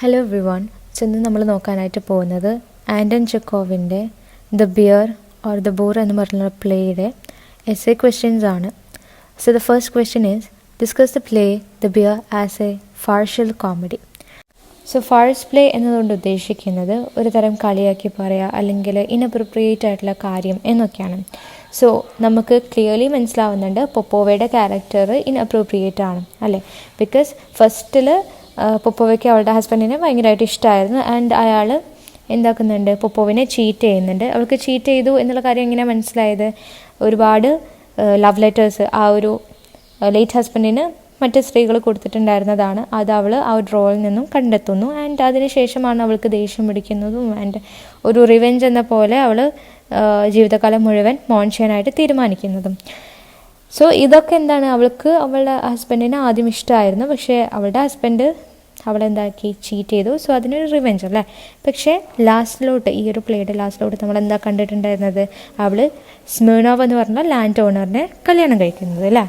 Hello every one. ഇന്ന് നമ്മൾ നോക്കാനായിട്ട് പോകുന്നത് ആൻഡൻ ചെക്കോവിൻ്റെ the bear or the boor എന്ന് പറഞ്ഞ പ്ലേയുടെ എസ്സേ ക്വസ്റ്റ്യൻസ് ആണ്. So the first question is discuss the play the bear as a farcical comedy. So farce play എന്നതുകൊണ്ട് ഉദ്ദേശിക്കുന്നത് ഒരു തരം കളിയാക്കി പറയുക അല്ലെങ്കിൽ ഇൻഅപ്രോപ്രിയേറ്റ് ആയിട്ടുള്ള കാര്യം എന്നൊക്കെയാണ്. സോ നമുക്ക് ക്ലിയർലി മനസ്സിലാവുന്നുണ്ട് പൊപ്പോവയുടെ ക്യാരക്ടർ ഇൻഅപ്രോപ്രിയേറ്റ് ആണ് അല്ലേ. ബിക്കോസ് ഫസ്റ്റിൽ പൊപ്പോവയ്ക്ക് അവളുടെ ഹസ്ബൻഡിനെ ഭയങ്കരമായിട്ട് ഇഷ്ടമായിരുന്നു ആൻഡ് അയാൾ എന്താക്കുന്നുണ്ട്, പൊപ്പോവിനെ ചീറ്റ് ചെയ്യുന്നുണ്ട്. അവൾക്ക് ചീറ്റ് ചെയ്തു എന്നുള്ള കാര്യം എങ്ങനെയാണ് മനസ്സിലായത്? ഒരുപാട് ലവ് ലെറ്റേഴ്സ് ആ ഒരു ലേറ്റ് ഹസ്ബൻഡിന് മറ്റ് സ്ത്രീകൾ കൊടുത്തിട്ടുണ്ടായിരുന്നതാണ്. അത് അവൾ ആ ഡ്രോയിൽ നിന്നും കണ്ടെത്തുന്നു ആൻഡ് അതിന് ശേഷമാണ് അവൾക്ക് ദേഷ്യം പിടിക്കുന്നതും ആൻഡ് ഒരു റിവെഞ്ച് എന്ന പോലെ അവൾ ജീവിതകാലം മുഴുവൻ മോൺ ചെയ്യാനായിട്ട് തീരുമാനിക്കുന്നതും. സോ ഇതൊക്കെ എന്താണ്, അവൾക്ക് അവളുടെ ഹസ്ബൻഡിനെ ആദ്യം ഇഷ്ടമായിരുന്നു, പക്ഷേ അവളുടെ ഹസ്ബൻഡ് അവളെന്താക്കി, ചീറ്റ് ചെയ്തു. സോ അതിനൊരു റിവെഞ്ച് അല്ലേ. പക്ഷേ ലാസ്റ്റിലോട്ട്, ഈ ഒരു പ്ലേയുടെ ലാസ്റ്റിലോട്ട് നമ്മൾ എന്താ കണ്ടിട്ടുണ്ടായിരുന്നത്, അവൾ സ്മിർനോവ് എന്ന് പറഞ്ഞ ലാൻഡ് ഓണറിനെ കല്യാണം കഴിക്കുന്നത് അല്ലേ.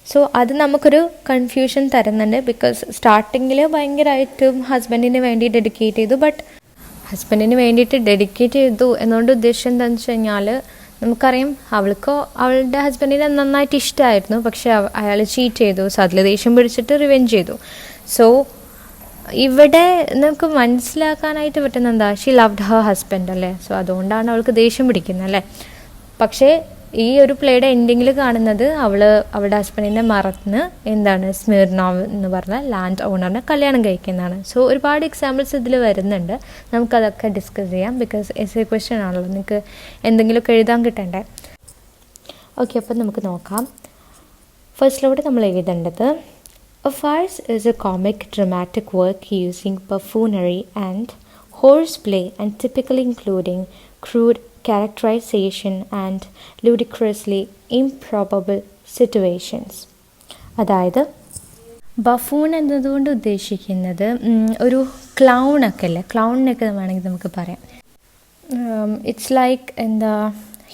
സോ അത് നമുക്കൊരു കൺഫ്യൂഷൻ തരുന്നുണ്ട്. ബിക്കോസ് സ്റ്റാർട്ടിങ്ങിൽ ഭയങ്കരമായിട്ടും ഹസ്ബൻഡിന് വേണ്ടി ഡെഡിക്കേറ്റ് ചെയ്തു. ബട്ട് ഹസ്ബൻഡിന് വേണ്ടിയിട്ട് ഡെഡിക്കേറ്റ് ചെയ്തു എന്നുകൊണ്ട് ഉദ്ദേശം എന്താണെന്ന് വെച്ച് കഴിഞ്ഞാൽ, നമുക്കറിയാം അവൾക്കോ അവളുടെ ഹസ്ബൻഡിനെ നന്നായിട്ട് ഇഷ്ടമായിരുന്നു, പക്ഷെ അയാൾ ചീറ്റ് ചെയ്തു. സോ അതിൽ ദേഷ്യം പിടിച്ചിട്ട് റിവെഞ്ച് ചെയ്തു. സോ ഇവിടെ നമുക്ക് മനസ്സിലാക്കാനായിട്ട് പറ്റുന്ന എന്താ, ഷീ ലവ്ഡ് ഹർ ഹസ്ബൻഡ് അല്ലേ. സോ അതുകൊണ്ടാണ് അവൾക്ക് ദേഷ്യം പിടിക്കുന്നത് അല്ലേ. പക്ഷേ ഈ ഒരു പ്ലേയുടെ എൻഡിങ്ങിൽ കാണുന്നത് അവളുടെ ഹസ്ബൻഡിനെ മറന്ന് എന്താണ്, സ്മിർനോവ് എന്ന് പറഞ്ഞ ലാൻഡ് ഓണറിനെ കല്യാണം കഴിക്കുന്നതാണ്. സോ ഒരുപാട് എക്സാമ്പിൾസ് ഇതിൽ വരുന്നുണ്ട്. നമുക്കതൊക്കെ ഡിസ്കസ് ചെയ്യാം. ബിക്കോസ് എസ്സേ ക്വസ്റ്റ്യൻ ആണല്ലോ, നിങ്ങൾക്ക് എന്തെങ്കിലുമൊക്കെ എഴുതാൻ കിട്ടണ്ടേ. ഓക്കെ, അപ്പം നമുക്ക് നോക്കാം. ഫസ്റ്റിലൂടെ നമ്മൾ എഴുതേണ്ടത്, A farce is a comic dramatic work using buffoonery and horseplay and typically including crude characterization and ludicrously improbable situations. അതായത് ബഫൂൺ എന്നതുകൊണ്ട് ഉദ്ദേശിക്കുന്നത് ഒരു ക്ലൗണൊക്കെ അല്ലേ, ക്ലൗണിനൊക്കെ വേണമെങ്കിൽ നമുക്ക് പറയാം. ഇറ്റ്സ് ലൈക്ക് എന്താ,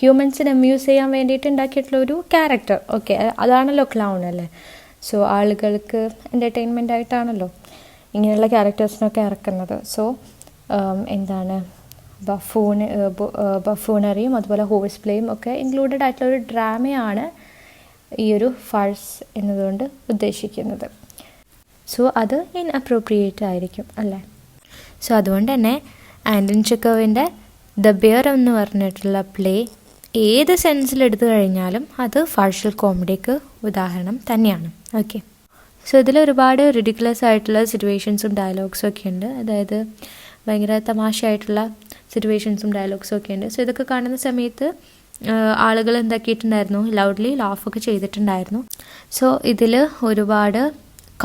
ഹ്യൂമൻസിനെ അമ്യൂസ് ചെയ്യാൻ വേണ്ടിയിട്ട് ഉണ്ടാക്കിയിട്ടുള്ള ഒരു ക്യാരക്ടർ. ഓക്കെ, അതാണല്ലോ ക്ലൗൺ അല്ലേ. സോ ആളുകൾക്ക് എൻ്റർടൈൻമെൻ്റ് ആയിട്ടാണല്ലോ ഇങ്ങനെയുള്ള ക്യാരക്ടേഴ്സിനൊക്കെ ഇറക്കുന്നത്. സോ എന്താണ്, ബഫൂണറിയും അതുപോലെ ഹോഴ്സ് പ്ലേയും ഒക്കെ ഇൻക്ലൂഡഡ് ആയിട്ടുള്ള ഒരു ഡ്രാമയാണ് ഈ ഒരു ഫാർസ് എന്നതുകൊണ്ട് ഉദ്ദേശിക്കുന്നത്. സോ അത് ഇൻഅപ്രോപ്രിയേറ്റ് ആയിരിക്കും അല്ലേ. സോ അതുകൊണ്ട് തന്നെ ആൻഡൻ ചെക്കോവിൻ്റെ ദ ബിയർ എന്ന് പറഞ്ഞിട്ടുള്ള പ്ലേ ഏത് സെൻസിലെടുത്തു കഴിഞ്ഞാലും അത് ഫാർഷ്യൽ കോമഡിക്ക് ഉദാഹരണം തന്നെയാണ്. ഓക്കെ, സോ ഇതിൽ ഒരുപാട് റിഡിക്കുലസ് ആയിട്ടുള്ള സിറ്റുവേഷൻസും ഡയലോഗ്സും ഒക്കെ ഉണ്ട്. അതായത് ഭയങ്കര തമാശയായിട്ടുള്ള സിറ്റുവേഷൻസും ഡയലോഗ്സും ഒക്കെ ഉണ്ട്. സോ ഇതൊക്കെ കാണുന്ന സമയത്ത് ആളുകൾ എന്താക്കിയിട്ടുണ്ടായിരുന്നു, ലൗഡ്ലി ലാഫൊക്കെ ചെയ്തിട്ടുണ്ടായിരുന്നു. സോ ഇതിൽ ഒരുപാട്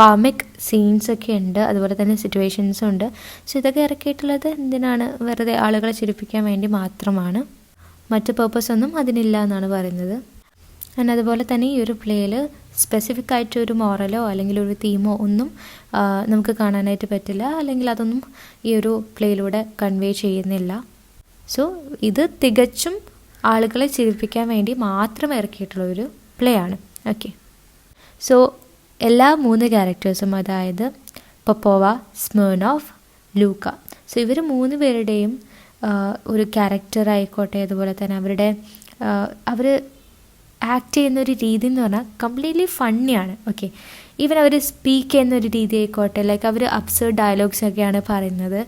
കോമിക് സീൻസൊക്കെ ഉണ്ട്, അതുപോലെ തന്നെ സിറ്റുവേഷൻസും ഉണ്ട്. സോ ഇതൊക്കെ ഇറക്കിയിട്ടുള്ളത് എന്തിനാണ്, വെറുതെ ആളുകളെ ചിരിപ്പിക്കാൻ വേണ്ടി മാത്രമാണ്, മറ്റ് പേർപ്പസ് ഒന്നും അതിനില്ല എന്നാണ് പറയുന്നത്. ആൻഡ് അതുപോലെ തന്നെ ഈ ഒരു പ്ലേയിൽ സ്പെസിഫിക് ആയിട്ട് ഒരു മോറലോ അല്ലെങ്കിൽ ഒരു തീമോ ഒന്നും നമുക്ക് കാണാനായിട്ട് പറ്റില്ല, അല്ലെങ്കിൽ അതൊന്നും ഈ ഒരു പ്ലേയിലൂടെ കൺവേ ചെയ്യുന്നില്ല. സോ ഇത് തികച്ചും ആളുകളെ ചിരിപ്പിക്കാൻ വേണ്ടി മാത്രം ഇറക്കിയിട്ടുള്ള ഒരു പ്ലേ ആണ്. ഓക്കെ, സോ എല്ലാ 3 ക്യാരക്ടേഴ്സും, അതായത് പൊപ്പോവ, സ്മിർനോവ്, ലൂക്ക, സോ ഇവർ 3 പേരുടെയും ഒരു ക്യാരക്ടർ ആയിക്കോട്ടെ, അതുപോലെ തന്നെ അവർ ആക്ട് ചെയ്യുന്നൊരു രീതി എന്ന് പറഞ്ഞാൽ കംപ്ലീറ്റ്ലി ഫണ്ണിയാണ്. ഓക്കെ, ഈവൻ അവർ സ്പീക്ക് ചെയ്യുന്നൊരു രീതി ആയിക്കോട്ടെ, ലൈക്ക് അവർ അബ്സേർഡ് ഡയലോഗ്സൊക്കെയാണ് പറയുന്നത്.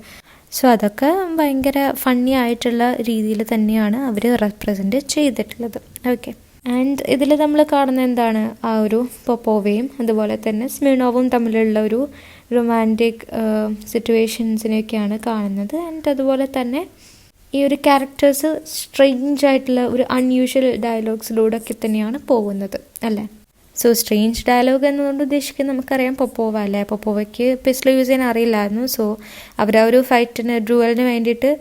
സോ അതൊക്കെ ഭയങ്കര ഫണ്ണി ആയിട്ടുള്ള രീതിയിൽ തന്നെയാണ് അവർ റെപ്രസെൻറ്റ് ചെയ്തിട്ടുള്ളത്. ഓക്കെ, ആൻഡ് ഇതിൽ നമ്മൾ കാണുന്ന എന്താണ്, ആ ഒരു പൊപ്പോവയും അതുപോലെ തന്നെ സ്മിർനോവും തമ്മിലുള്ള ഒരു റൊമാൻറ്റിക് സിറ്റുവേഷൻസിനെയൊക്കെയാണ് കാണുന്നത്. ആൻഡ് അതുപോലെ തന്നെ ഈ ഒരു ക്യാരക്ടേഴ്സ് സ്ട്രേഞ്ച് ആയിട്ടുള്ള ഒരു അൺയൂഷ്വൽ ഡയലോഗ്സിലൂടെ ഒക്കെ തന്നെയാണ് പോകുന്നത് അല്ലേ. സോ സ്ട്രേഞ്ച് ഡയലോഗ് എന്നുകൊണ്ട് ഉദ്ദേശിക്കുന്നത് നമുക്കറിയാം പൊപ്പോവ അല്ലേ. പൊപ്പോവയ്ക്ക് പിസ്റ്റൾ യൂസ് ചെയ്യാൻ അറിയില്ലായിരുന്നു. സോ അവർ ആ ഒരു ഫൈറ്റിന് ഡ്യൂവലിന് വേണ്ടിയിട്ട്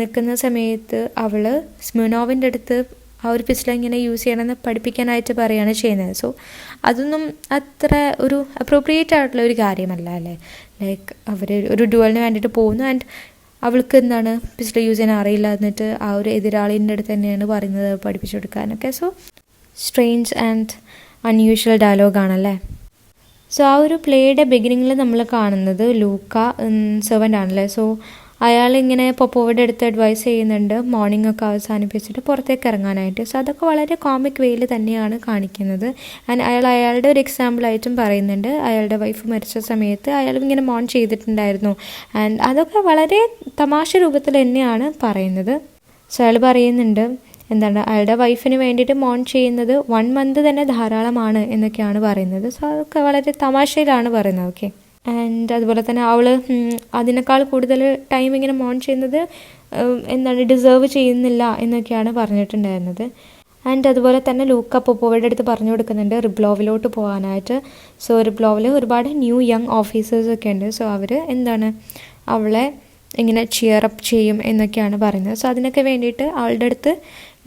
നിൽക്കുന്ന സമയത്ത് അവൾ സ്മിർനോവിൻ്റെ അടുത്ത് ആ ഒരു പിസ്റ്റൾ എങ്ങനെ യൂസ് ചെയ്യണമെന്ന് പഠിപ്പിക്കാനായിട്ട് പറയുകയാണ് ചെയ്യുന്നത്. സോ അതൊന്നും അത്ര ഒരു അപ്രോപ്രിയേറ്റ് ആയിട്ടുള്ള ഒരു കാര്യമല്ല അല്ലേ. ലൈക്ക് അവർ ഒരു ഡ്യൂവലിന് വേണ്ടിയിട്ട് പോകുന്നു ആൻഡ് അവൾക്ക് എന്താണ്, പിസ്റ്റൾ യൂസ് ചെയ്യാൻ അറിയില്ല, എന്നിട്ട് ആ ഒരു എതിരാളിൻ്റെ അടുത്ത് തന്നെയാണ് പറയുന്നത് പഠിപ്പിച്ചു കൊടുക്കാനൊക്കെ. സോ സ്ട്രേഞ്ച് ആൻഡ് അൺയൂഷ്വൽ ഡയലോഗാണല്ലേ. സോ ആ ഒരു പ്ലേയുടെ ബിഗിനിങ്ങിൽ നമ്മൾ കാണുന്നത് ലൂക്ക സെർവൻ്റ് ആണല്ലേ. സോ അയാളിങ്ങനെ പൊപ്പോവയുടെ അടുത്ത് അഡ്വൈസ് ചെയ്യുന്നുണ്ട് മോർണിംഗ് ഒക്കെ അവസാനിപ്പിച്ചിട്ട് പുറത്തേക്ക് ഇറങ്ങാനായിട്ട്. സോ അതൊക്കെ വളരെ കോമിക് വേയിൽ തന്നെയാണ് കാണിക്കുന്നത്. ആൻഡ് അയാളുടെ ഒരു എക്സാമ്പിളായിട്ടും പറയുന്നുണ്ട്, അയാളുടെ വൈഫ് മരിച്ച സമയത്ത് അയാൾ ഇങ്ങനെ മോൺ ചെയ്തിട്ടുണ്ടായിരുന്നു. ആൻഡ് അതൊക്കെ വളരെ തമാശ രൂപത്തിൽ തന്നെയാണ് പറയുന്നത്. സോ അയാൾ പറയുന്നുണ്ട് അയാളുടെ വൈഫിന് വേണ്ടിയിട്ട് മോൺ ചെയ്യുന്നത് 1 month തന്നെ ധാരാളമാണ് എന്നൊക്കെയാണ് പറയുന്നത്. സോ അതൊക്കെ വളരെ തമാശയിലാണ് പറയുന്നത്. ഓക്കെ. ആൻഡ് അതുപോലെ തന്നെ അവൾ അതിനേക്കാൾ കൂടുതൽ ടൈം ഇങ്ങനെ മോൺ ചെയ്യുന്നത് ഡിസേർവ് ചെയ്യുന്നില്ല എന്നൊക്കെയാണ് പറഞ്ഞിട്ടുണ്ടായിരുന്നത്. ആൻഡ് അതുപോലെ തന്നെ ലൂക്ക പൊപ്പോവയുടെ അടുത്ത് പറഞ്ഞു കൊടുക്കുന്നുണ്ട് റിബ്ലോവിലോട്ട് പോകാനായിട്ട്. സോ റിബ്ലോവിൽ ഒരുപാട് ന്യൂ യങ് ഓഫീസേഴ്സൊക്കെ ഉണ്ട്. സോ അവർ അവളെ ഇങ്ങനെ ചിയറപ്പ് ചെയ്യും എന്നൊക്കെയാണ് പറയുന്നത്. സോ അതിനൊക്കെ വേണ്ടിയിട്ട് അവളുടെ അടുത്ത്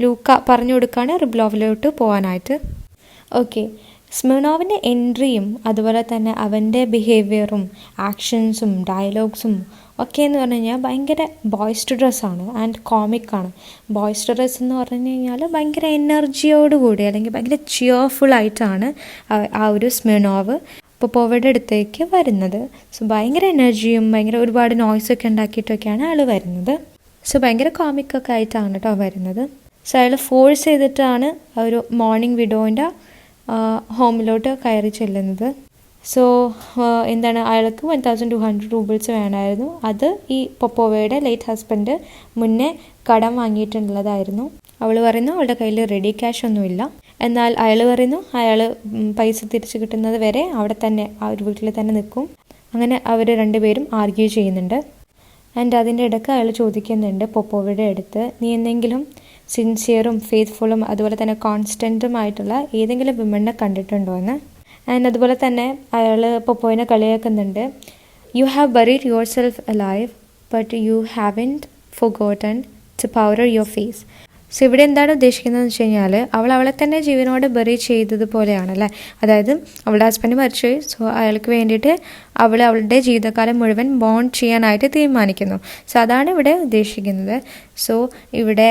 ലൂക്ക പറഞ്ഞു കൊടുക്കുകയാണ് റിബ്ലോവിലോട്ട് പോകാനായിട്ട്. ഓക്കെ. സ്മിർനോവിൻ്റെ എൻട്രിയും അതുപോലെ തന്നെ അവൻ്റെ ബിഹേവിയറും ആക്ഷൻസും ഡയലോഗ്സും ഒക്കെ എന്ന് പറഞ്ഞു കഴിഞ്ഞാൽ ഭയങ്കര ബോയ്സ്റ്ററസ് ആണ് ആൻഡ് കോമിക്കാണ്. ബോയ്സ്റ്ററസ് എന്ന് പറഞ്ഞു കഴിഞ്ഞാൽ ഭയങ്കര എനർജിയോടുകൂടി അല്ലെങ്കിൽ ഭയങ്കര ചിയർഫുള്ളായിട്ടാണ് ആ ഒരു സ്മിർനോവ് പൊപ്പോവയുടെ അടുത്തേക്ക് വരുന്നത്. സോ ഭയങ്കര എനർജിയും ഭയങ്കര ഒരുപാട് നോയ്സൊക്കെ ഉണ്ടാക്കിയിട്ടൊക്കെയാണ് ആൾ വരുന്നത്. സോ ഭയങ്കര കോമിക്കൊക്കെ ആയിട്ടാണ് കേട്ടോ വരുന്നത്. സോ അയാൾ ഫോഴ്സ് ചെയ്തിട്ടാണ് ഒരു മോർണിംഗ് വിഡോൻ്റെ ഹോമിലോട്ട് കയറി ചെല്ലുന്നത്. സോ അയാൾക്ക് 1200 റൂബിൾസ് വേണമായിരുന്നു. അത് ഈ പൊപ്പോവയുടെ ലേറ്റ് ഹസ്ബൻഡ് മുന്നേ കടം വാങ്ങിയിട്ടുള്ളതായിരുന്നു. അവൾ പറയുന്നു അവളുടെ കയ്യിൽ റെഡി ക്യാഷ് ഒന്നുമില്ല. എന്നാൽ അയാൾ പറയുന്നു അയാൾ പൈസ തിരിച്ചു കിട്ടുന്നത് വരെ അവിടെ തന്നെ ആ ഒരു വീട്ടിൽ തന്നെ നിൽക്കും. അങ്ങനെ അവർ രണ്ടുപേരും ആർഗ്യൂ ചെയ്യുന്നുണ്ട്. ആൻഡ് അതിൻ്റെ ഇടയ്ക്ക് അയാൾ ചോദിക്കുന്നുണ്ട് പൊപ്പോവയുടെ അടുത്ത്, നീ എന്തെങ്കിലും സിൻസിയറും ഫെയ്ത്ത്ഫുള്ളും അതുപോലെ തന്നെ കോൺസ്റ്റൻറ്റുമായിട്ടുള്ള ഏതെങ്കിലും വിമണിനെ കണ്ടിട്ടുണ്ടോ എന്ന്. ആൻഡ് അതുപോലെ തന്നെ അയാൾ പൊപ്പോയിനെ കളിയാക്കുന്നുണ്ട്. You have buried yourself alive but you haven't forgotten to powder your face. So ഇവിടെ എന്താണ് ഉദ്ദേശിക്കുന്നതെന്ന് വെച്ച് കഴിഞ്ഞാൽ അവളെ തന്നെ ജീവനോട് ബറി ചെയ്തതുപോലെയാണല്ലേ. അതായത് അവളുടെ ഹസ്ബൻഡ് മരിച്ചുപോയി. സോ അയാൾക്ക് വേണ്ടിയിട്ട് അവളുടെ ജീവിതകാലം മുഴുവൻ ബോണ്ട് ചെയ്യാനായിട്ട് തീരുമാനിക്കുന്നു. സോ അതാണ് ഇവിടെ ഉദ്ദേശിക്കുന്നത്. സോ ഇവിടെ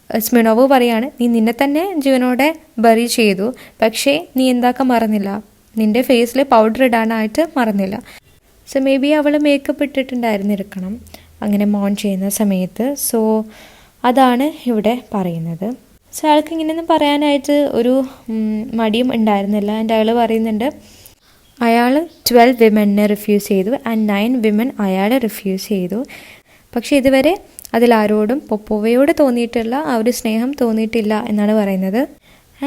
സ്മിർനോവ് പറയാണ്, നീ നിന്നെ തന്നെ ജീവനോടെ ബറി ചെയ്തു, പക്ഷേ നീ എന്താക്കാൻ മറന്നില്ല, നിൻ്റെ ഫേസിൽ പൗഡർ ഇടാനായിട്ട് മറന്നില്ല. സോ മേ ബി അവൾ മേക്കപ്പ് ഇട്ടിട്ടുണ്ടായിരുന്നിരിക്കണം അങ്ങനെ മോൺ ചെയ്യുന്ന സമയത്ത്. സോ അതാണ് ഇവിടെ പറയുന്നത്. സോ അയാൾക്ക് ഇങ്ങനെയൊന്നും പറയാനായിട്ട് ഒരു മടിയും ഉണ്ടായിരുന്നില്ല. ആൻഡ് അയാൾ പറയുന്നുണ്ട് അയാൾ 12 വിമനെ റിഫ്യൂസ് ചെയ്തു ആൻഡ് 9 വിമൻ അയാളെ റിഫ്യൂസ് ചെയ്തു. പക്ഷേ ഇതുവരെ അതിലാരോടും പൊപ്പോവയോട് തോന്നിയിട്ടുള്ള ആ ഒരു സ്നേഹം തോന്നിയിട്ടില്ല എന്നാണ് പറയുന്നത്.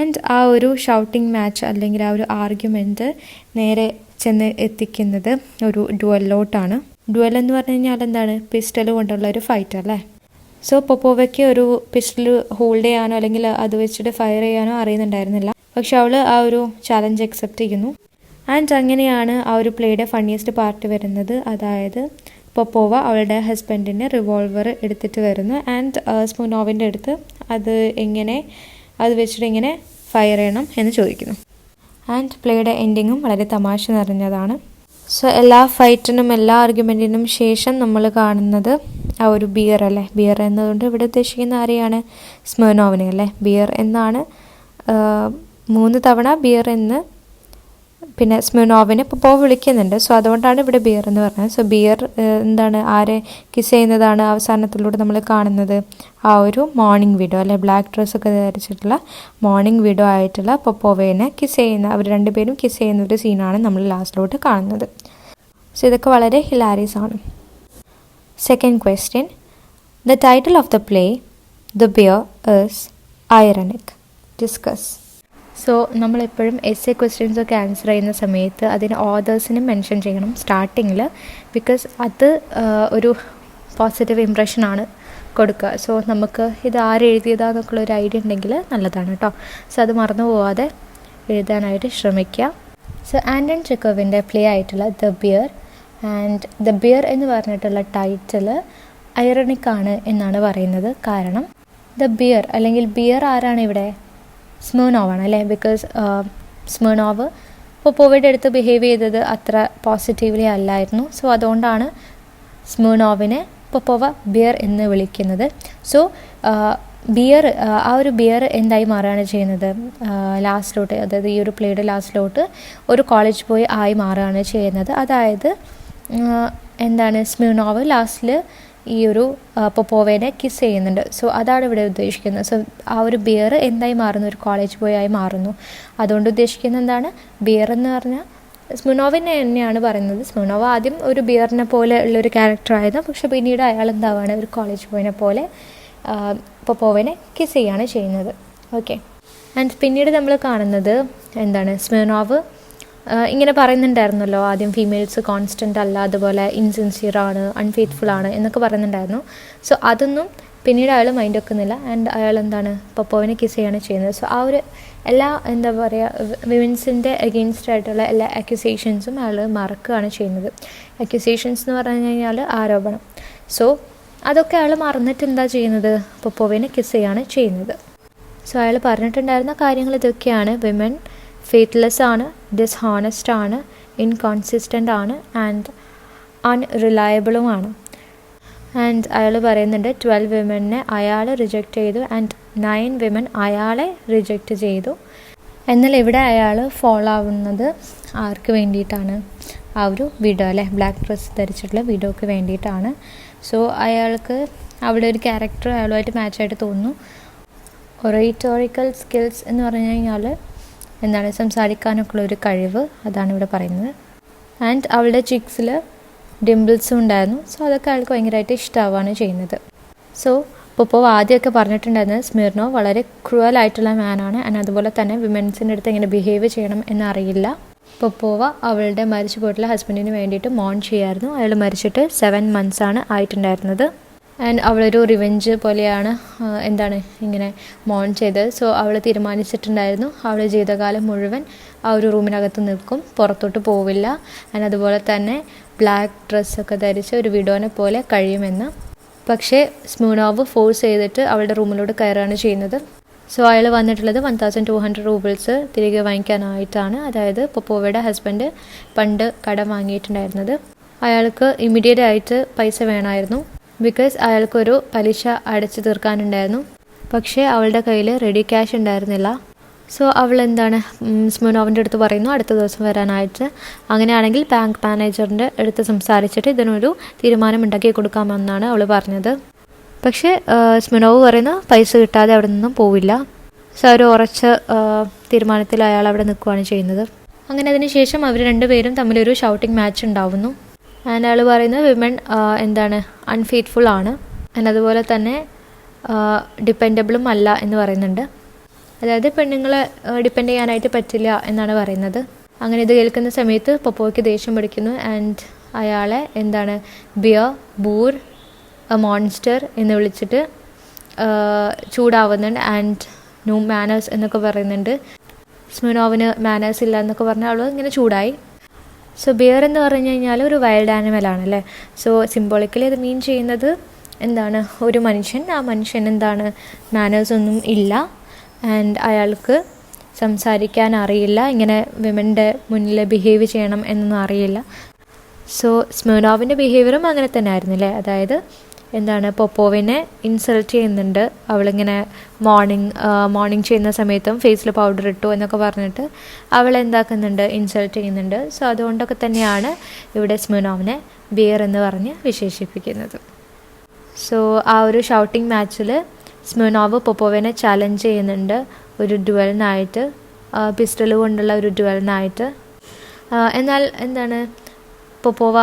ആൻഡ് ആ ഒരു ഷൗട്ടിംഗ് മാച്ച് അല്ലെങ്കിൽ ആ ഒരു ആർഗ്യുമെൻറ്റ് നേരെ ചെന്ന് എത്തിക്കുന്നത് ഒരു ഡുവലിലോട്ടാണ്. ഡുവൽ എന്ന് പറഞ്ഞു കഴിഞ്ഞാൽ എന്താണ്, പിസ്റ്റൽ കൊണ്ടുള്ള ഒരു ഫൈറ്റ് അല്ലേ. സോ പൊപ്പോവയ്ക്ക് ഒരു പിസ്റ്റൽ ഹോൾഡ് ചെയ്യാനോ അല്ലെങ്കിൽ അത് വെച്ചിട്ട് ഫയർ ചെയ്യാനോ അറിയുന്നുണ്ടായിരുന്നില്ല. പക്ഷെ അവൾ ആ ഒരു ചാലഞ്ച് അക്സെപ്റ്റ് ചെയ്യുന്നു. ആൻഡ് അങ്ങനെയാണ് ആ ഒരു പ്ലേയുടെ ഫണ്ണിയസ്റ്റ് പാർട്ട് വരുന്നത്. അതായത് പൊപ്പോവ അവളുടെ ഹസ്ബൻഡിൻ്റെ റിവോൾവർ എടുത്തിട്ട് വരുന്നു. ആൻഡ് സ്മിർനോവിൻ്റെ അടുത്ത് അത് വെച്ചിട്ട് എങ്ങനെ ഫയർ ചെയ്യണം എന്ന് ചോദിക്കുന്നു. ആൻഡ് പ്ലേയുടെ എൻഡിങ്ങും വളരെ തമാശ നിറഞ്ഞതാണ്. സോ എല്ലാ ഫൈറ്റിനും എല്ലാ ആർഗ്യുമെൻറ്റിനും ശേഷം നമ്മൾ കാണുന്നത് ആ ഒരു ബിയർ അല്ലേ. ബിയർ എന്നതുകൊണ്ട് ഇവിടെ ഉദ്ദേശിക്കുന്ന ആരെയാണ്, സ്മിർനോവിനെ അല്ലേ. ബിയർ എന്നാണ് 3 തവണ ബിയർ എന്ന് പിന്നെ സ്മിർനോവിനെ പൊപ്പോവ വിളിക്കുന്നുണ്ട്. സോ അതുകൊണ്ടാണ് ഇവിടെ ബിയർ എന്ന് പറഞ്ഞത്. സോ ബിയർ ആരെ കിസ് ചെയ്യുന്നതാണ് അവസാനത്തിലൂടെ നമ്മൾ കാണുന്നത്, ആ ഒരു മോർണിംഗ് വിഡോ അല്ലെ, ബ്ലാക്ക് ഡ്രസ്സൊക്കെ ധരിച്ചിട്ടുള്ള മോർണിംഗ് വിഡോ ആയിട്ടുള്ള പൊപ്പോവയെ കിസ് ചെയ്യുന്ന, അവർ രണ്ടുപേരും കിസ് ചെയ്യുന്ന ഒരു സീനാണ് നമ്മൾ ലാസ്റ്റിലോട്ട് കാണുന്നത്. സോ ഇതൊക്കെ വളരെ ഹിലാരിയസ് ആണ്. Second question, the title of the play, The Bear, is ironic. Discuss. So നമ്മളെപ്പോഴും എസ്സേ ക്വസ്റ്റ്യൻസൊക്കെ ആൻസർ ചെയ്യുന്ന സമയത്ത് അതിന് ഓതേഴ്സിനെ മെൻഷൻ ചെയ്യണം സ്റ്റാർട്ടിങ്ങിൽ. ബിക്കോസ് അത് ഒരു പോസിറ്റീവ് ഇംപ്രഷനാണ് കൊടുക്കുക. സോ നമുക്ക് ഇത് ആരെഴുതിയതാന്നൊക്കെയുള്ള ഒരു ഐഡിയ ഉണ്ടെങ്കിൽ നല്ലതാണ് കേട്ടോ. സോ അത് മറന്നു പോവാതെ എഴുതാനായിട്ട് ശ്രമിക്കുക. സോ ആൻറ്റൺ ചെക്കോവിൻ്റെ പ്ലേ ആയിട്ടുള്ള the bear, and the bear എന്ന് പറഞ്ഞിട്ടുള്ള ടൈറ്റിൽ ഐറണിക്കാണ് എന്നാണ് പറയുന്നത്. കാരണം ദ ബിയർ അല്ലെങ്കിൽ ബിയർ ആരാണ് ഇവിടെ, സ്മിർനോവാണ് അല്ലേ. ബിക്കോസ് സ്മിർനോവ് പൊപ്പോവയുടെ അടുത്ത് ബിഹേവ് ചെയ്തത് അത്ര പോസിറ്റീവ്ലി അല്ലായിരുന്നു. സോ അതുകൊണ്ടാണ് സ്മിർനോവിനെ പൊപ്പോവ ബിയർ എന്ന് വിളിക്കുന്നത്. സോ ബിയർ ആ ഒരു ബിയർ എന്തായി മാറുകയാണ് ചെയ്യുന്നത് ലാസ്റ്റിലോട്ട്, അതായത് ഈ ഒരു പ്ലേയുടെ ലാസ്റ്റിലോട്ട് ഒരു കോളേജ് ബോയ് ആയി മാറുകയാണ് ചെയ്യുന്നത്. അതായത് എന്താണ് സ്മിർനോവ് ലാസ്റ്റിൽ ഈ ഒരു പൊപ്പോവേനെ കിസ് ചെയ്യുന്നുണ്ട്. സോ അതാണ് ഇവിടെ ഉദ്ദേശിക്കുന്നത്. സോ ആ ഒരു ബിയർ എന്തായി മാറുന്നു, ഒരു കോളേജ് ബോയ് ആയി മാറുന്നു. അതുകൊണ്ട് ഉദ്ദേശിക്കുന്നത് എന്താണ്, ബിയർ എന്ന് പറഞ്ഞാൽ സ്മിർനോവിനെ തന്നെയാണ് പറയുന്നത്. സ്മിർനോവ് ആദ്യം ഒരു ബിയറിനെ പോലെ ഉള്ളൊരു ക്യാരക്ടറായിരുന്നു, പക്ഷെ പിന്നീട് അയാൾ എന്താവാണ് ഒരു കോളേജ് ബോയിനെ പോലെ പൊപ്പോവേനെ കിസ് ചെയ്യാണ് ചെയ്യുന്നത്. ഓക്കെ. ആൻഡ് പിന്നീട് നമ്മൾ കാണുന്നത് എന്താണ്, സ്മിർനോവ് ഇങ്ങനെ പറയുന്നുണ്ടായിരുന്നല്ലോ ആദ്യം ഫീമെയിൽസ് കോൺസ്റ്റൻ്റ് അല്ല, അതുപോലെ ഇൻസിൻസിയർ ആണ്, അൺഫെയ്ത്ത്ഫുൾ ആണ് എന്നൊക്കെ പറയുന്നുണ്ടായിരുന്നു. സോ അതൊന്നും പിന്നീട് അയാൾ മൈൻഡ് വെക്കുന്നില്ല. ആൻഡ് അയാൾ എന്താണ് പൊപ്പോവിനെ കിസ് ചെയ്യാണ് ചെയ്യുന്നത്. സോ ആ ഒരു എല്ലാ എന്താ പറയുക വിമൻസിൻ്റെ അഗെയിൻസ്റ്റ് ആയിട്ടുള്ള എല്ലാ അക്യൂസേഷൻസും അയാൾ മറക്കുകയാണ് ചെയ്യുന്നത്. അക്യൂസേഷൻസ് എന്ന് പറഞ്ഞു കഴിഞ്ഞാൽ ആരോപണം. സോ അതൊക്കെ അയാൾ മറന്നിട്ട് എന്താ ചെയ്യുന്നത്, പൊപ്പോവിനെ കിസ് ചെയ്യാണ് ചെയ്യുന്നത്. സോ അയാൾ പറഞ്ഞിട്ടുണ്ടായിരുന്ന കാര്യങ്ങൾ ഇതൊക്കെയാണ്. വിമൻ ഫെയ്ത്ത്ലെസ് ആണ്, ഡിസ്ഹോണസ്റ്റ് ആണ്, ഇൻകൺസിസ്റ്റൻ്റ് ആണ് ആൻഡ് അൺറിലയബിളുമാണ്. ആൻഡ് അയാൾ പറയുന്നുണ്ട് 12 വിമനെ അയാൾ റിജക്റ്റ് ചെയ്തു ആൻഡ് 9 വിമൻ അയാളെ റിജക്റ്റ് ചെയ്തു. എന്നാൽ ഇവിടെ അയാൾ ഫോളോ ആവുന്നത് ആർക്ക് വേണ്ടിയിട്ടാണ്, ആ ഒരു വിഡോ അല്ലേ, ബ്ലാക്ക് ഡ്രസ്സ് ധരിച്ചിട്ടുള്ള വിഡോക്ക് വേണ്ടിയിട്ടാണ്. സോ അയാൾക്ക് അവിടെ ഒരു ക്യാരക്ടർ അയാളുമായിട്ട് മാച്ചായിട്ട് തോന്നുന്നു. ഒറേറ്റോറിക്കൽ സ്കിൽസ് എന്ന് പറഞ്ഞു കഴിഞ്ഞാൽ എന്താണ്, സംസാരിക്കാനൊക്കെ ഉള്ളൊരു കഴിവ്, അതാണ് ഇവിടെ പറയുന്നത്. ആൻഡ് അവളുടെ ചിക്സിൽ ഡിംപിൾസും ഉണ്ടായിരുന്നു. സോ അതൊക്കെ അയാൾക്ക് ഭയങ്കരമായിട്ട് ഇഷ്ടമാവുകയാണ് ചെയ്യുന്നത്. സോ പൊപ്പോവ് ആദ്യമൊക്കെ പറഞ്ഞിട്ടുണ്ടായിരുന്നത് സ്മിർനോവ് വളരെ ക്രൂവലായിട്ടുള്ള മാനാണ് ആൻഡ് അതുപോലെ തന്നെ വിമൻസിൻ്റെ അടുത്ത് എങ്ങനെ ബിഹേവ് ചെയ്യണം എന്നറിയില്ല. പൊപ്പോവ അവളുടെ മരിച്ചു പോയിട്ടുള്ള ഹസ്ബൻഡിന് വേണ്ടിയിട്ട് മോൺ ചെയ്യായിരുന്നു. അയാൾ മരിച്ചിട്ട് 7 months ആയിട്ടുണ്ടായിരുന്നത്. ആൻഡ് അവളൊരു റിവെഞ്ച് പോലെയാണ് എന്താണ് ഇങ്ങനെ മോൺ ചെയ്തത്. സോ അവൾ തീരുമാനിച്ചിട്ടുണ്ടായിരുന്നു അവൾ ജീവിതകാലം മുഴുവൻ ആ ഒരു റൂമിനകത്ത് നിൽക്കും, പുറത്തോട്ട് പോവില്ല. ആൻഡ് അതുപോലെ തന്നെ ബ്ലാക്ക് ഡ്രസ്സൊക്കെ ധരിച്ച് ഒരു വിഡോനെ പോലെ കഴിയുമെന്ന്. പക്ഷേ സ്മിർനോവ് ഫോഴ്സ് ചെയ്തിട്ട് അവളുടെ റൂമിലോട്ട് കയറുകയാണ് ചെയ്യുന്നത്. സോ അയാൾ വന്നിട്ടുള്ളത് 1200 റൂബിൾസ് തിരികെ വാങ്ങിക്കാനായിട്ടാണ്. അതായത് പൊപ്പോവയുടെ ഹസ്ബൻഡ് പണ്ട് കടം വാങ്ങിയിട്ടുണ്ടായിരുന്നത്. അയാൾക്ക് ഇമ്മീഡിയറ്റ് ആയിട്ട് പൈസ വേണമായിരുന്നു, ബിക്കോസ് അയാൾക്കൊരു പലിശ അടച്ചു തീർക്കാനുണ്ടായിരുന്നു. പക്ഷേ അവളുടെ കയ്യിൽ റെഡി ക്യാഷ് ഉണ്ടായിരുന്നില്ല. സോ അവൾ എന്താണ് സ്മിർനോവിൻ്റെ അടുത്ത് പറയുന്നു അടുത്ത ദിവസം വരാനായിട്ട്. അങ്ങനെയാണെങ്കിൽ ബാങ്ക് മാനേജറിൻ്റെ അടുത്ത് സംസാരിച്ചിട്ട് ഇതിനൊരു തീരുമാനം ഉണ്ടാക്കി കൊടുക്കാമെന്നാണ് അവൾ പറഞ്ഞത്. പക്ഷേ സ്മിർനോവ് പറയുന്ന പൈസ കിട്ടാതെ അവിടെ നിന്നും പോവില്ല. സോ ഒരു ഉറച്ച തീരുമാനത്തിൽ അയാൾ അവിടെ നിൽക്കുകയാണ് ചെയ്യുന്നത്. അങ്ങനെ അതിന് ശേഷം അവർ രണ്ടുപേരും തമ്മിലൊരു ഷൗട്ടിംഗ് മാച്ച് ഉണ്ടാവുന്നു. ആൻഡ് അയാൾ പറയുന്നത് വിമൻ എന്താണ് അൺഫെയ്ത്ത്ഫുൾ ആണ് ആൻഡ് അതുപോലെ തന്നെ ഡിപ്പെൻഡബിളും അല്ല എന്ന് പറയുന്നുണ്ട്. അതായത് പെണ്ണുങ്ങളെ ഡിപ്പെൻഡ് ചെയ്യാനായിട്ട് പറ്റില്ല എന്നാണ് പറയുന്നത്. അങ്ങനെ ഇത് കേൾക്കുന്ന സമയത്ത് പൊപ്പോയ്ക്ക് ദേഷ്യം പിടിക്കുന്നു ആൻഡ് അയാളെ എന്താണ് ബിയർ, ബൂർ, മോൺസ്റ്റർ എന്ന് വിളിച്ചിട്ട് ചൂടാവുന്നുണ്ട്. ആൻഡ് നോ മാനേഴ്സ് എന്നൊക്കെ പറയുന്നുണ്ട്. സ്മിർനോവിന് മാനേഴ്സ് ഇല്ല എന്നൊക്കെ പറഞ്ഞാൽ അവൾ ഇങ്ങനെ ചൂടായി. സോ ബിയർ എന്ന് പറഞ്ഞു കഴിഞ്ഞാൽ ഒരു വൈൽഡ് ആനിമലാണ് അല്ലേ. സോ സിംബോളിക്കലി അത് മീൻ ചെയ്യുന്നത് എന്താണ്, ഒരു മനുഷ്യൻ, ആ മനുഷ്യൻ എന്താണ് മാനേഴ്സ് ഒന്നും ഇല്ല ആൻഡ് അയാൾക്ക് സംസാരിക്കാൻ അറിയില്ല, ഇങ്ങനെ വിമൻ്റെ മുന്നിൽ ബിഹേവ് ചെയ്യണം എന്നൊന്നും അറിയില്ല. സോ സ്മിർനോവിൻ്റെ ബിഹേവിയറും അങ്ങനെ തന്നെ ആയിരുന്നില്ലേ. അതായത് എന്താണ് പൊപ്പോവിനെ ഇൻസൾട്ട് ചെയ്യുന്നുണ്ട്. അവളിങ്ങനെ മോർണിംഗ് ചെയ്യുന്ന സമയത്തും ഫേസിൽ പൗഡർ ഇട്ടു എന്നൊക്കെ പറഞ്ഞിട്ട് അവൾ എന്താക്കുന്നുണ്ട്, ഇൻസൾട്ട് ചെയ്യുന്നുണ്ട്. സോ അതുകൊണ്ടൊക്കെ തന്നെയാണ് ഇവിടെ സ്മിർനോവിനെ ബിയർ എന്ന് പറഞ്ഞ് വിശേഷിപ്പിക്കുന്നത്. സോ ആ ഒരു ഷൗട്ടിംഗ് മാച്ചിൽ സ്മിർനോവ് പൊപ്പോവിനെ ചാലഞ്ച് ചെയ്യുന്നുണ്ട് ഒരു ഡ്യുവലിനായിട്ട്, പിസ്റ്റൾ കൊണ്ടുള്ള ഒരു ഡ്യുവലിനായിട്ട്. എന്നാൽ എന്താണ് പൊപ്പോവ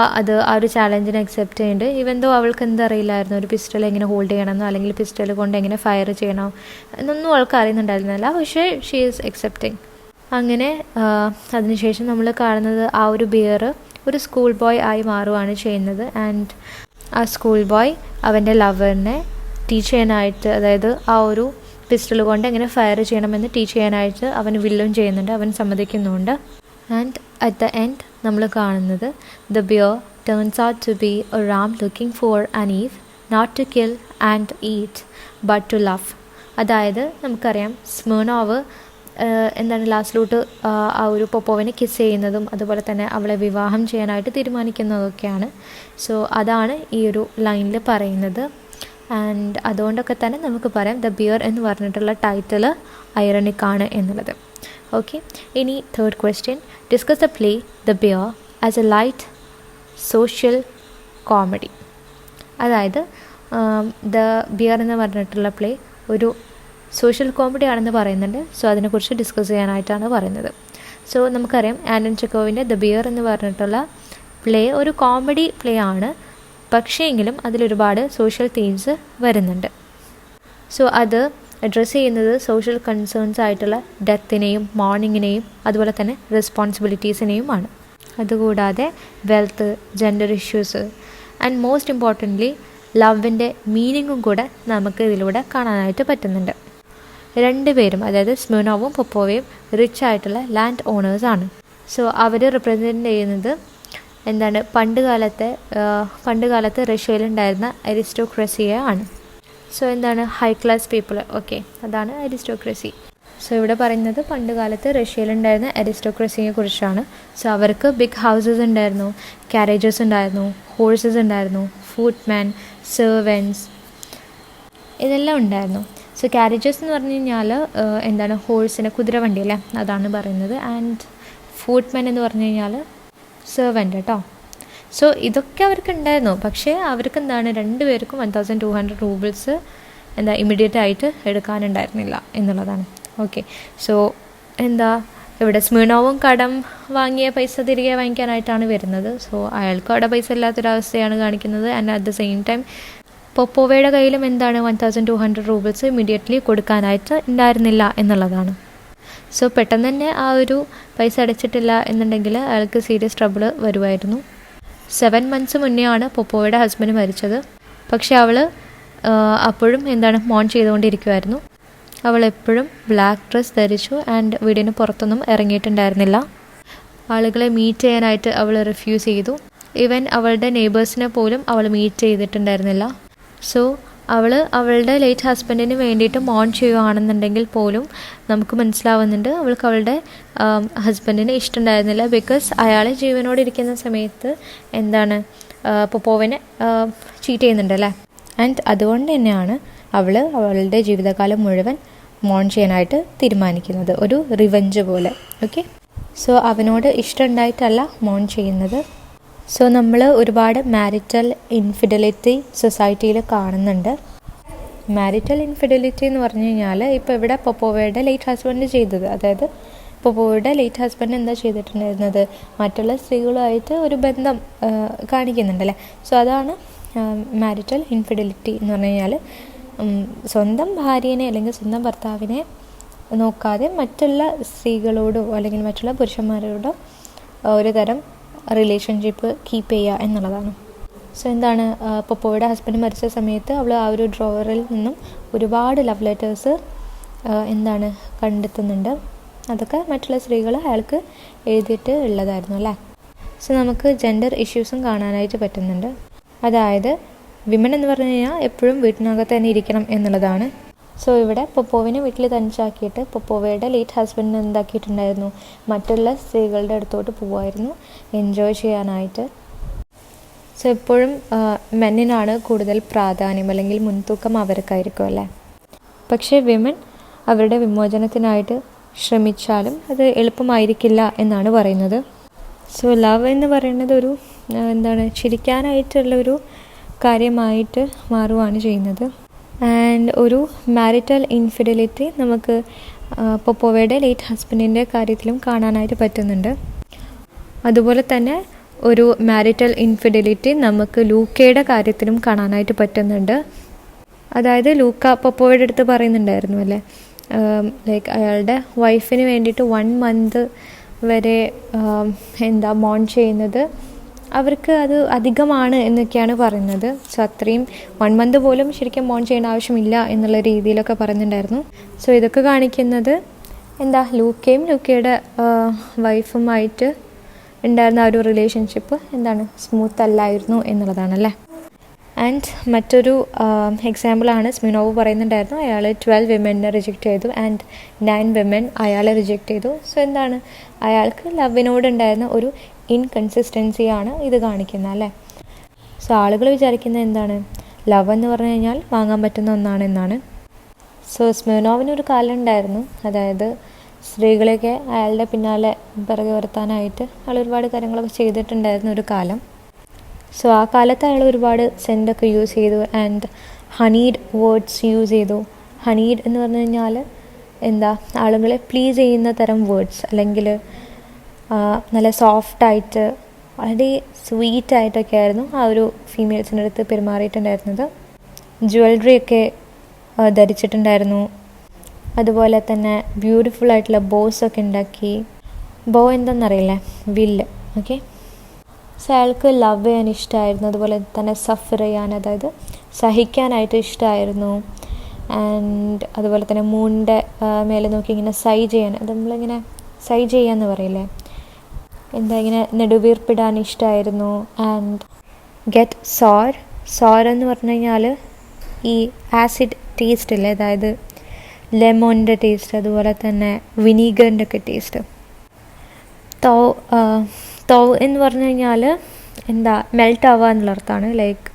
ആ ഒരു ചാലഞ്ചിനെ അക്സെപ്റ്റ് ചെയ്യുന്നുണ്ട്. ഈവൻ ദോ അവൾക്ക് എന്തറിയില്ലായിരുന്നു ഒരു പിസ്റ്റൾ എങ്ങനെ ഹോൾഡ് ചെയ്യണമെന്നോ അല്ലെങ്കിൽ പിസ്റ്റൾ കൊണ്ട് എങ്ങനെ ഫയർ ചെയ്യണോ എന്നൊന്നും അവൾക്ക് അറിയുന്നുണ്ടായിരുന്നില്ല. പക്ഷേ ഷീ ഈസ് അക്സെപ്റ്റിങ്. അങ്ങനെ അതിനുശേഷം നമ്മൾ കാണുന്നത് ആ ഒരു ബിയർ ഒരു സ്കൂൾ ബോയ് ആയി മാറുകയാണ് ചെയ്യുന്നത്. ആൻഡ് ആ സ്കൂൾ ബോയ് അവൻ്റെ ലവറിനെ ടീച്ച് ചെയ്യാനായിട്ട്, അതായത് ആ ഒരു പിസ്റ്റൾ കൊണ്ട് എങ്ങനെ ഫയർ ചെയ്യണമെന്ന് ടീച്ച് ചെയ്യാനായിട്ട് അവൻ വില്ലും ചെയ്യുന്നുണ്ട്, അവൻ സമ്മതിക്കുന്നുണ്ട്. ആൻഡ് അറ്റ് ദ എൻഡ് നമ്മൾ കാണുന്നത് the bear turns out to be a ram looking for an eve, not to kill and eat but to love. അതായത് നമുക്കറിയാം സ്മിർനോവ് എന്താണ് ലാസ്റ്റിലോട്ട് ആ ഒരു പൊപ്പോവിനെ കിസ് ചെയ്യുന്നതും അതുപോലെ തന്നെ അവളെ വിവാഹം ചെയ്യാനായിട്ട് തീരുമാനിക്കുന്നതൊക്കെയാണ്. സോ അതാണ് ഈ ഒരു ലൈനിൽ പറയുന്നത്. ആൻഡ് അതുകൊണ്ടൊക്കെ തന്നെ നമുക്ക് പറയാം ദ ബിയർ എന്ന് പറഞ്ഞിട്ടുള്ള ടൈറ്റിൽ ഐറണിക് ആണ് എന്നുള്ളത്. ഓക്കെ, ഇനി third question, discuss the play the bear as a light social comedy. അതായത് ദ ബിയർ എന്ന് പറഞ്ഞിട്ടുള്ള പ്ലേ ഒരു സോഷ്യൽ കോമഡി ആണെന്ന് പറയുന്നുണ്ട്. സോ അതിനെക്കുറിച്ച് ഡിസ്കസ് ചെയ്യാനായിട്ടാണ് പറയുന്നത്. സോ നമുക്കറിയാം ആൻഡൻ ചെക്കോവിൻ്റെ ദ ബിയർ എന്ന് പറഞ്ഞിട്ടുള്ള പ്ലേ ഒരു കോമഡി പ്ലേ ആണ്, പക്ഷേ എങ്കിലും അതിലൊരുപാട് സോഷ്യൽ തീംസ് വരുന്നുണ്ട്. സോ അത് അഡ്രസ്സ് ചെയ്യുന്നത് സോഷ്യൽ കൺസേൺസ് ആയിട്ടുള്ള ഡെത്തിനെയും മോർണിങ്ങിനെയും അതുപോലെ തന്നെ റെസ്പോൺസിബിലിറ്റീസിനെയുമാണ്. അതുകൂടാതെ wealth, gender issues and most importantly ലവിൻ്റെ മീനിങ്ങും കൂടെ നമുക്ക് ഇതിലൂടെ കാണാനായിട്ട് പറ്റുന്നുണ്ട്. രണ്ടുപേരും, അതായത് സ്മിർനോവും പൊപ്പോവയും റിച്ച് ആയിട്ടുള്ള ലാൻഡ് ഓണേഴ്സാണ്. സോ അവർ റിപ്രസെൻ്റ് ചെയ്യുന്നത് എന്താണ്, പണ്ട് കാലത്ത് റഷ്യയിലുണ്ടായിരുന്ന അരിസ്റ്റോക്രസിയെ ആണ്. സോ എന്താണ്, ഹൈ ക്ലാസ് പീപ്പിൾ. ഓക്കെ, അതാണ് അരിസ്റ്റോക്രസി. സോ ഇവിടെ പറയുന്നത് പണ്ട് കാലത്ത് റഷ്യയിലുണ്ടായിരുന്ന അരിസ്റ്റോക്രസിയെ കുറിച്ചാണ്. സോ അവർക്ക് ബിഗ് ഹൗസസ് ഉണ്ടായിരുന്നു, കാരേജസ് ഉണ്ടായിരുന്നു, ഹോഴ്സസ് ഉണ്ടായിരുന്നു, ഫുട്മാൻ, സെർവൻസ്, ഇതെല്ലാം ഉണ്ടായിരുന്നു. സോ കാരേജസ് എന്ന് പറഞ്ഞു കഴിഞ്ഞാൽ എന്താണ്, ഹോഴ്സിന് കുതിരവണ്ടി അല്ലേ, അതാണ് പറയുന്നത്. ആൻഡ് ഫുട്മാൻ എന്ന് പറഞ്ഞു കഴിഞ്ഞാൽ സെർവൻ്റ് കേട്ടോ. സോ ഇതൊക്കെ അവർക്ക് ഉണ്ടായിരുന്നു, പക്ഷേ അവർക്ക് എന്താണ്, രണ്ടുപേർക്കും 1200 റൂബിൾസ് ഇമ്മീഡിയറ്റ് ആയിട്ട് എടുക്കാനുണ്ടായിരുന്നില്ല എന്നുള്ളതാണ്. ഓക്കെ, സോ ഇവിടെ സ്മിർനോവും കടം വാങ്ങിയ പൈസ തിരികെ വാങ്ങിക്കാനായിട്ടാണ് വരുന്നത്. സോ അയാൾക്ക് അവിടെ പൈസ ഇല്ലാത്തൊരവസ്ഥയാണ് കാണിക്കുന്നത്. And at the same time പൊപ്പോവയുടെ കയ്യിലും 1200 റൂബിൾസ് ഇമ്മീഡിയറ്റ്ലി കൊടുക്കാനായിട്ട് ഉണ്ടായിരുന്നില്ല എന്നുള്ളതാണ്. സോ പെട്ടെന്ന് തന്നെ ആ ഒരു പൈസ അടച്ചിട്ടില്ല എന്നുണ്ടെങ്കിൽ അയാൾക്ക് സീരിയസ് ട്രബിൾ വരുമായിരുന്നു. 7 months മുന്നേ ആണ് പൊപ്പോവയുടെ ഹസ്ബൻഡ് മരിച്ചത്. പക്ഷെ അവൾ അപ്പോഴും മോൺ ചെയ്തുകൊണ്ടിരിക്കുമായിരുന്നു. അവൾ എപ്പോഴും ബ്ലാക്ക് ഡ്രസ് ധരിച്ചു ആൻഡ് വീടിന് പുറത്തൊന്നും ഇറങ്ങിയിട്ടുണ്ടായിരുന്നില്ല. ആളുകളെ മീറ്റ് ചെയ്യാനായിട്ട് അവൾ റിഫ്യൂസ് ചെയ്തു. ഈവൻ അവളുടെ നെയ്ബേഴ്സിനെ പോലും അവൾ മീറ്റ് ചെയ്തിട്ടുണ്ടായിരുന്നില്ല. സോ അവളുടെ ലേറ്റ് ഹസ്ബൻഡിന് വേണ്ടിയിട്ട് മോൺ ചെയ്യുകയാണെന്നുണ്ടെങ്കിൽ പോലും നമുക്ക് മനസ്സിലാവുന്നുണ്ട് അവൾക്ക് അവളുടെ ഹസ്ബൻഡിന് ഇഷ്ടമുണ്ടായിരുന്നില്ല. ബിക്കോസ് അയാളെ ജീവനോടെ ഇരിക്കുന്ന സമയത്ത് പൊപ്പോവിനെ ചീറ്റ് ചെയ്യുന്നുണ്ടല്ലേ. ആൻഡ് അതുകൊണ്ട് തന്നെയാണ് അവളുടെ ജീവിതകാലം മുഴുവൻ മോൺ ചെയ്യാനായിട്ട് തീരുമാനിക്കുന്നത്, ഒരു റിവെഞ്ച് പോലെ. ഓക്കെ, സോ അവനോട് ഇഷ്ടമുണ്ടായിട്ടല്ല മോൺ ചെയ്യുന്നത്. സോ നമ്മൾ ഒരുപാട് മാരിറ്റൽ ഇൻഫിഡലിറ്റി സൊസൈറ്റിയിൽ കാണുന്നുണ്ട്. മാരിറ്റൽ ഇൻഫിഡലിറ്റി എന്ന് പറഞ്ഞു കഴിഞ്ഞാൽ ഇപ്പോൾ ഇവിടെ പൊപ്പോവയുടെ ലേറ്റ് ഹസ്ബൻഡ് ചെയ്തത്, അതായത് പൊപ്പോവയുടെ ലേറ്റ് ഹസ്ബൻഡ് എന്താ ചെയ്തിട്ടുണ്ടായിരുന്നത്, മറ്റുള്ള സ്ത്രീകളുമായിട്ട് ഒരു ബന്ധം കാണിക്കുന്നുണ്ടല്ലേ. സോ അതാണ് മാരിറ്റൽ ഇൻഫിഡലിറ്റി എന്ന് പറഞ്ഞു കഴിഞ്ഞാൽ സ്വന്തം ഭാര്യനെ അല്ലെങ്കിൽ സ്വന്തം ഭർത്താവിനെ നോക്കാതെ മറ്റുള്ള സ്ത്രീകളോടോ അല്ലെങ്കിൽ മറ്റുള്ള പുരുഷന്മാരോടോ ഒരു തരം റിലേഷൻഷിപ്പ് കീപ്പ് ചെയ്യുക എന്നുള്ളതാണ്. സോ പൊപ്പോയുടെ ഹസ്ബൻഡ് മരിച്ച സമയത്ത് അവൾ ആ ഒരു ഡ്രോവറിൽ നിന്നും ഒരുപാട് ലവ് ലെറ്റേഴ്സ് കണ്ടെത്തുന്നുണ്ട്. അതൊക്കെ മറ്റുള്ള സ്ത്രീകൾ അയാൾക്ക് എഴുതിയിട്ട് ഉള്ളതായിരുന്നു അല്ലേ. സോ നമുക്ക് ജെൻഡർ ഇഷ്യൂസും കാണാനായിട്ട് പറ്റുന്നുണ്ട്. അതായത് വിമൻ എന്ന് പറഞ്ഞു കഴിഞ്ഞാൽ എപ്പോഴും വീട്ടിനകത്ത് തന്നെ ഇരിക്കണം എന്നുള്ളതാണ്. സോ ഇവിടെ പൊപ്പോവിനെ വീട്ടിൽ തനിച്ചാക്കിയിട്ട് പൊപ്പോവയുടെ ലേറ്റ് ഹസ്ബൻഡിന് എന്താക്കിയിട്ടുണ്ടായിരുന്നു, മറ്റുള്ള സ്ത്രീകളുടെ അടുത്തോട്ട് പോകുമായിരുന്നു എൻജോയ് ചെയ്യാനായിട്ട്. സോ എപ്പോഴും മെന്നിനാണ് കൂടുതൽ പ്രാധാന്യം അല്ലെങ്കിൽ മുൻതൂക്കം അവർക്കായിരിക്കും അല്ലേ. പക്ഷേ വിമൻ അവരുടെ വിമോചനത്തിനായിട്ട് ശ്രമിച്ചാലും അത് എളുപ്പമായിരിക്കില്ല എന്നാണ് പറയുന്നത്. സോ ലവ് എന്ന് പറയുന്നത് ഒരു ചിരിക്കാനായിട്ടുള്ളൊരു കാര്യമായിട്ട് മാറുകയാണ് ചെയ്യുന്നത്. ആൻഡ് ഒരു മാരിറ്റൽ ഇൻഫിഡലിറ്റി നമുക്ക് പൊപ്പോവയുടെ ലേറ്റ് ഹസ്ബൻഡിൻ്റെ കാര്യത്തിലും കാണാനായിട്ട് പറ്റുന്നുണ്ട്. അതുപോലെ തന്നെ ഒരു മാരിറ്റൽ ഇൻഫിഡലിറ്റി നമുക്ക് ലൂക്കയുടെ കാര്യത്തിലും കാണാനായിട്ട് പറ്റുന്നുണ്ട്. അതായത് ലൂക്ക പൊപ്പോയുടെ അടുത്ത് പറയുന്നുണ്ടായിരുന്നു അല്ലേ, ലൈക്ക് അയാളുടെ വൈഫിന് വേണ്ടിയിട്ട് 1 month വരെ മോൺ ചെയ്യുന്നത് അവർക്ക് അത് അധികമാണ് എന്നൊക്കെയാണ് പറയുന്നത്. സോ അത്രയും 1 month പോലും ശരിക്കും മോൺ ചെയ്യേണ്ട ആവശ്യമില്ല എന്നുള്ള രീതിയിലൊക്കെ പറയുന്നുണ്ടായിരുന്നു. സോ ഇതൊക്കെ കാണിക്കുന്നത് ലൂക്കയുടെ വൈഫുമായിട്ട് ഉണ്ടായിരുന്ന ആ ഒരു റിലേഷൻഷിപ്പ് സ്മൂത്ത് അല്ലായിരുന്നു എന്നുള്ളതാണല്ലേ. ആൻഡ് മറ്റൊരു എക്സാമ്പിളാണ് സ്മിർനോവ് പറയുന്നുണ്ടായിരുന്നു, അയാൾ 12 വിമനെ റിജക്റ്റ് ചെയ്തു ആൻഡ് 9 വിമൻ അയാളെ റിജക്റ്റ് ചെയ്തു. സോ അയാൾക്ക് ലവിനോടുണ്ടായിരുന്ന ഒരു ഇൻകൺസിസ്റ്റൻസിയാണ് ഇത് കാണിക്കുന്നത് അല്ലേ. സോ ആളുകൾ വിചാരിക്കുന്നത് ലവ് എന്ന് പറഞ്ഞു കഴിഞ്ഞാൽ വാങ്ങാൻ പറ്റുന്ന ഒന്നാണെന്നാണ്. സോ സ്മിർനോവിനൊരു കാലം ഉണ്ടായിരുന്നു, അതായത് സ്ത്രീകളെയൊക്കെ അയാളുടെ പിന്നാലെ പിറകെ വരുത്താനായിട്ട് അയാൾ ഒരുപാട് കാര്യങ്ങളൊക്കെ ചെയ്തിട്ടുണ്ടായിരുന്ന ഒരു കാലം. സോ ആ കാലത്ത് അയാൾ ഒരുപാട് സെൻറ്റൊക്കെ യൂസ് ചെയ്തു ആൻഡ് ഹണീഡ് വേർഡ്സ് യൂസ് ചെയ്തു. ഹണീഡ് എന്ന് പറഞ്ഞു കഴിഞ്ഞാൽ ആളുകളെ പ്ലീസ് ചെയ്യുന്ന തരം വേർഡ്സ്, അല്ലെങ്കിൽ നല്ല സോഫ്റ്റായിട്ട് വളരെ സ്വീറ്റായിട്ടൊക്കെ ആയിരുന്നു ആ ഒരു ഫീമെയിൽസിൻ്റെ അടുത്ത് പെരുമാറിയിട്ടുണ്ടായിരുന്നത്. ജ്വല്ലറി ഒക്കെ ധരിച്ചിട്ടുണ്ടായിരുന്നു. അതുപോലെ തന്നെ ബ്യൂട്ടിഫുൾ ആയിട്ടുള്ള ബോസൊക്കെ ഉണ്ടാക്കി. ബോ എന്താണെന്നറിയില്ലേ? വില്ല്. ഓക്കെ. സോ അയാൾക്ക് ലവ് ചെയ്യാൻ ഇഷ്ടമായിരുന്നു, അതുപോലെ തന്നെ സഫർ ചെയ്യാൻ, അതായത് സഹിക്കാനായിട്ട് ഇഷ്ടമായിരുന്നു. ആൻഡ് അതുപോലെ തന്നെ മൂണിൻ്റെ മേലെ നോക്കി ഇങ്ങനെ സൈ ചെയ്യാൻ, അത് നമ്മളിങ്ങനെ സൈ ചെയ്യാന്ന് പറയില്ലേ, ഇങ്ങനെ നെടുവീർപ്പിടാൻ ഇഷ്ടമായിരുന്നു. ആൻഡ് ഗെറ്റ് സോർ എന്ന് പറഞ്ഞു കഴിഞ്ഞാൽ ഈ ആസിഡ് ടേസ്റ്റ് ഇല്ലേ, അതായത് ലെമോണിൻ്റെ ടേസ്റ്റ്, അതുപോലെ തന്നെ വിനീഗറിൻ്റെ ഒക്കെ ടേസ്റ്റ്. തൗ എന്ന് പറഞ്ഞു കഴിഞ്ഞാൽ മെൽറ്റ് ആവുക എന്നുള്ള അർത്ഥമാണ്. ലൈക്ക്